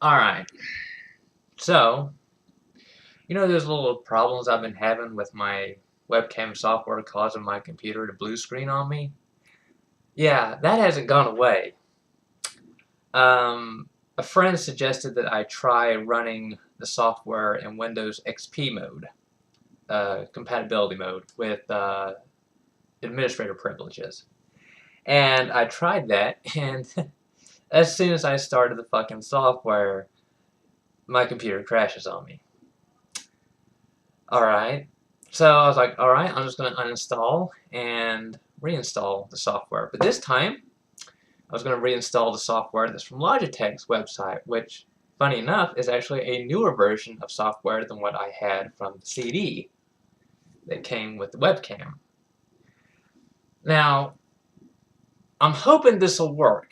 Alright, so, those little problems I've been having with my webcam software causing my computer to blue screen on me? Yeah, that hasn't gone away. A friend suggested that I try running the software in Windows XP mode, compatibility mode, with administrator privileges. And I tried that, and as soon as I started the fucking software, my computer crashes on me. Alright, so I was like, alright, I'm just going to uninstall and reinstall the software. But this time, I was going to reinstall the software that's from Logitech's website, which, funny enough, is actually a newer version of software than what I had from the CD that came with the webcam. Now, I'm hoping this will work.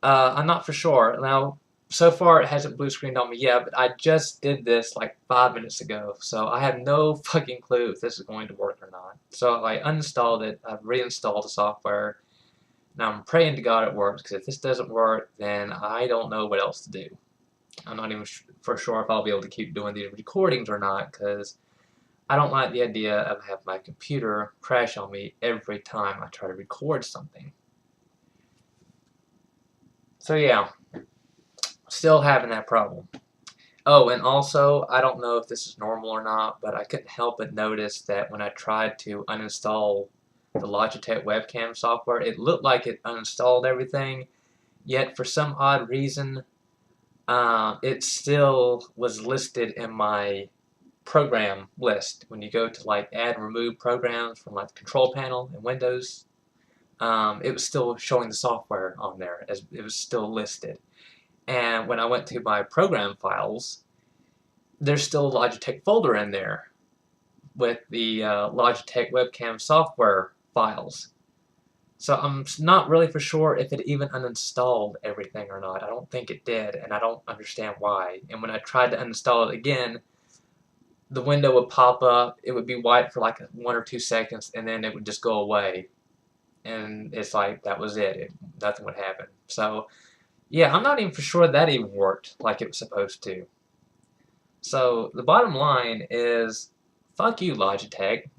I'm not for sure. Now, so far it hasn't blue screened on me yet, but I just did this like 5 minutes ago, so I have no fucking clue if this is going to work or not. So I uninstalled it, I've reinstalled the software. Now I'm praying to God it works, because if this doesn't work, then I don't know what else to do. I'm not even for sure if I'll be able to keep doing these recordings or not, because I don't like the idea of having my computer crash on me every time I try to record something. So yeah, still having that problem. Oh, and also, I don't know if this is normal or not, but I couldn't help but notice that when I tried to uninstall the Logitech webcam software, it looked like it uninstalled everything, yet for some odd reason, it still was listed in my program list. When you go to like add and remove programs from like the control panel in Windows, it was still showing the software on there as it was still listed. And when I went to my program files, there's still a Logitech folder in there with the Logitech webcam software files. So I'm not really for sure if it even uninstalled everything or not. I don't think it did, and I don't understand why. And when I tried to uninstall it again, the window would pop up, it would be white for like 1 or 2 seconds, and then it would just go away. And it's like, that was it. Nothing would happen. So, yeah, I'm not even for sure that even worked like it was supposed to. So, the bottom line is, fuck you, Logitech.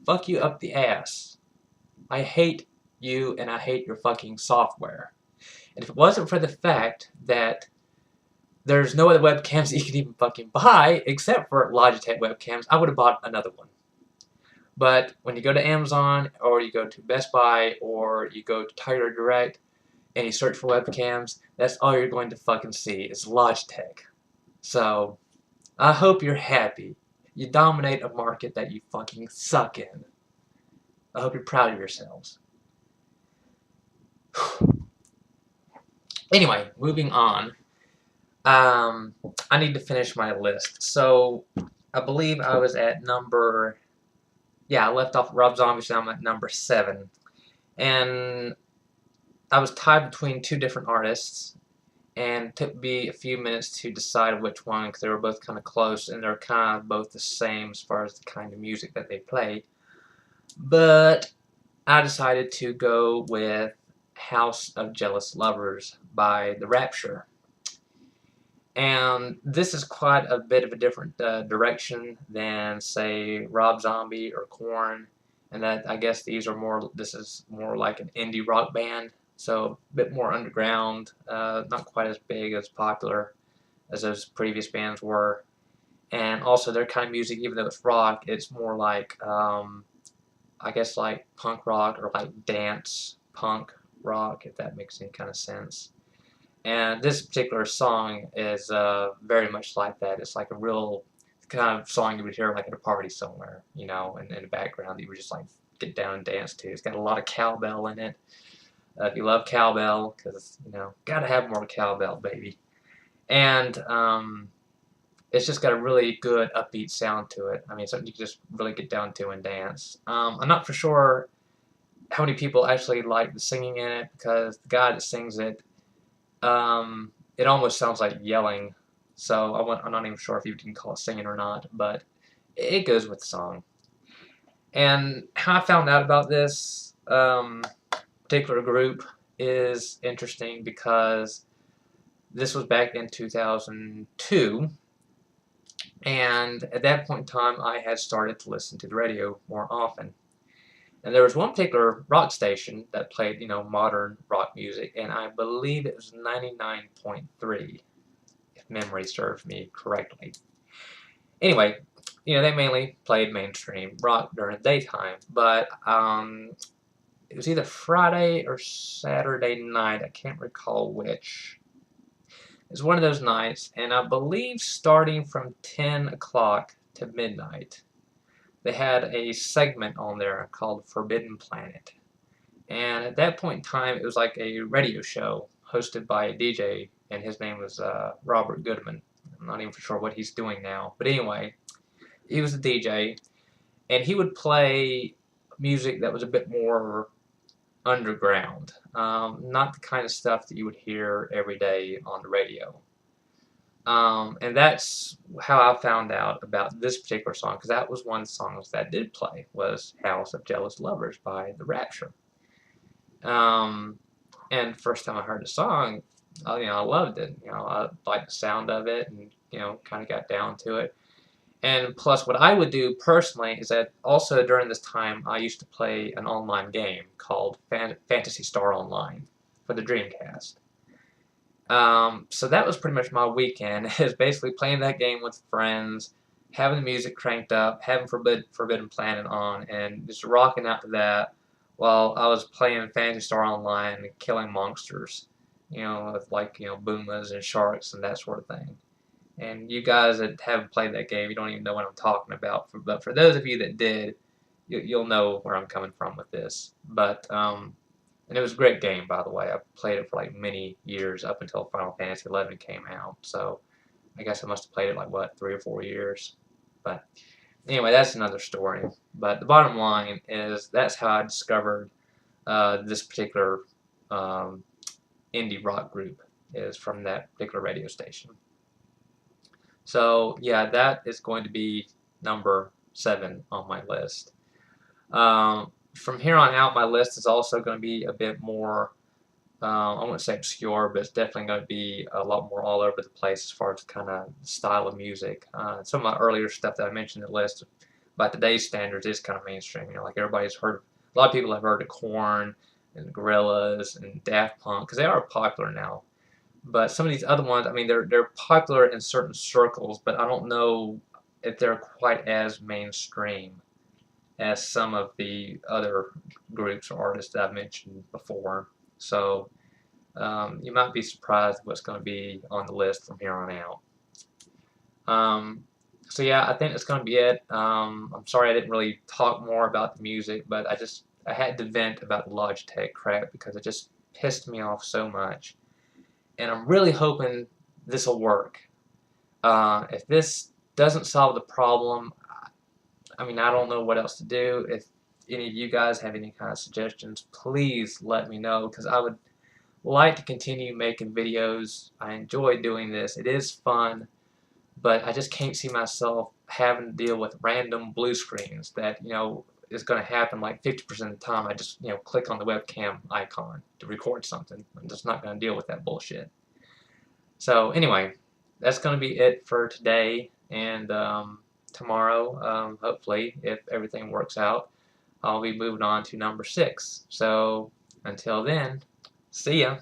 Fuck you up the ass. I hate you, and I hate your fucking software. And if it wasn't for the fact that there's no other webcams that you can even fucking buy except for Logitech webcams, I would have bought another one. But when you go to Amazon, or you go to Best Buy, or you go to Tiger Direct, and you search for webcams, that's all you're going to fucking see is Logitech. So, I hope you're happy. You dominate a market that you fucking suck in. I hope you're proud of yourselves. Anyway, moving on. I need to finish my list. So, I believe I was at number... Yeah, I left off Rob Zombie, so I'm at number 7. And I was tied between 2 different artists, and it took me a few minutes to decide which one, because they were both kind of close, and they're kind of both the same as far as the kind of music that they play. But I decided to go with House of Jealous Lovers by the Rapture. And this is quite a bit of a different direction than, say, Rob Zombie or Korn. And that, I guess, this is more like an indie rock band. So a bit more underground, not quite as big, as popular as those previous bands were. And also their kind of music, even though it's rock, it's more like, I guess, like punk rock, or like dance punk rock, if that makes any kind of sense. And this particular song is very much like that. It's like a real kind of song you would hear like at a party somewhere, in the background that you would just like get down and dance to. It's got a lot of cowbell in it. If you love cowbell, because, gotta have more cowbell, baby. And it's just got a really good upbeat sound to it. I mean, something you can just really get down to and dance. I'm not for sure how many people actually like the singing in it, because the guy that sings it, it almost sounds like yelling, so I'm not even sure if you can call it singing or not, but it goes with the song. And how I found out about this particular group is interesting, because This was back in 2002, and at that point in time, I had started to listen to the radio more often. And there was one particular rock station that played, modern rock music, and I believe it was 99.3, if memory serves me correctly. Anyway, they mainly played mainstream rock during the daytime, but it was either Friday or Saturday night. I can't recall which. It was one of those nights, and I believe starting from 10 o'clock to midnight, they had a segment on there called Forbidden Planet. And at that point in time, it was like a radio show hosted by a DJ, and his name was Robert Goodman. I'm not even sure what he's doing now. But anyway, he was a DJ, and he would play music that was a bit more underground. Not the kind of stuff that you would hear every day on the radio. And that's how I found out about this particular song, because that was one of the songs that did play, was House of Jealous Lovers by the Rapture. And first time I heard the song, I loved it. I liked the sound of it, and kind of got down to it. And plus, what I would do personally is that also during this time, I used to play an online game called Phantasy Star Online for the Dreamcast. So that was pretty much my weekend, is basically playing that game with friends, having the music cranked up, having Forbidden Planet on, and just rocking out to that while I was playing Phantasy Star Online and killing monsters, with like, boomas and sharks and that sort of thing. And you guys that haven't played that game, you don't even know what I'm talking about. But for those of you that did, you'll know where I'm coming from with this. But and it was a great game, by the way. I played it for like many years up until Final Fantasy XI came out. So I guess I must have played it like, what, 3 or 4 years. But anyway, that's another story. But the bottom line is that's how I discovered this particular indie rock group, is from that particular radio station. So yeah, that is going to be number 7 on my list. From here on out, my list is also going to be a bit more, I wouldn't say obscure, but it's definitely going to be a lot more all over the place as far as kind of style of music. Some of my earlier stuff that I mentioned in the list, by today's standards, is kind of mainstream. Like everybody's heard, a lot of people have heard of Korn and Gorillaz and Daft Punk, because they are popular now. But some of these other ones, I mean, they're popular in certain circles, but I don't know if they're quite as mainstream as some of the other groups or artists that I've mentioned before. So you might be surprised what's going to be on the list from here on out. So yeah, I think that's going to be it. I'm sorry I didn't really talk more about the music, but I had to vent about the Logitech crap because it just pissed me off so much. And I'm really hoping this will work. If this doesn't solve the problem, I mean, I don't know what else to do. If any of you guys have any kind of suggestions, please let me know, because I would like to continue making videos. I enjoy doing this. It is fun, but I just can't see myself having to deal with random blue screens that, is going to happen like 50% of the time. I just, click on the webcam icon to record something. I'm just not going to deal with that bullshit. So anyway, that's going to be it for today, and tomorrow, hopefully, if everything works out, I'll be moving on to number 6. So until then, see ya.